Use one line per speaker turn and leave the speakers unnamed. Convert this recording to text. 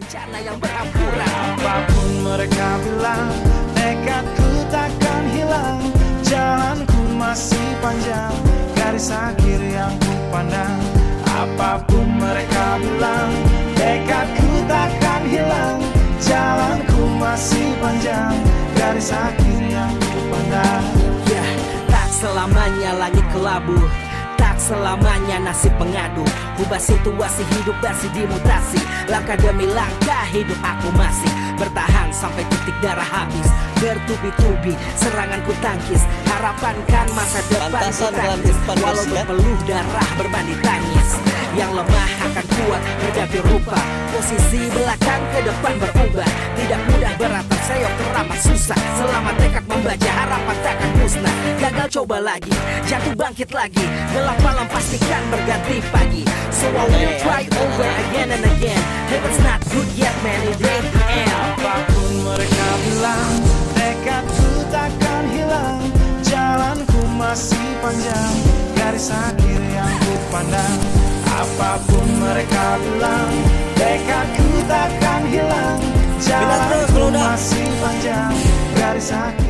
rencana yang berhamburan.
Apapun mereka bilang, tekadku takkan hilang. Jalanku masih panjang, garis akhir yang ku pandang. Apapun mereka bilang, tekadku takkan hilang. Jalanku masih panjang, garis akhir yang ku pandang.
Ya, tak selamanya langit kelabu, tak selamanya nasib mengadu. Ubah situasi hidup masih dimutasi. Langkah demi langkah hidup aku masih bertahan sampai titik darah habis. Bertubi-tubi serangan ku tangkis, harapan kan masa depan ku tangkis. Walau berpeluh darah berbanding tangis, yang lemah akan kuat berganti rupa. Posisi belakang ke depan berubah, tidak mudah beratap seyok teramat susah. Selama tekad membaca harapan takkan musnah. Gagal coba lagi, jatuh bangkit lagi. Gelap malam pastikan berganti pagi. So I will try over again and again. Heaven's not good yet man, it ain't the end.
Apapun mereka bilang, tekadku takkan hilang. Jalanku masih panjang, garis akhir yang ku pandang. Apapun mereka bilang, tekadku takkan hilang. Jalanku masih panjang, garis akhir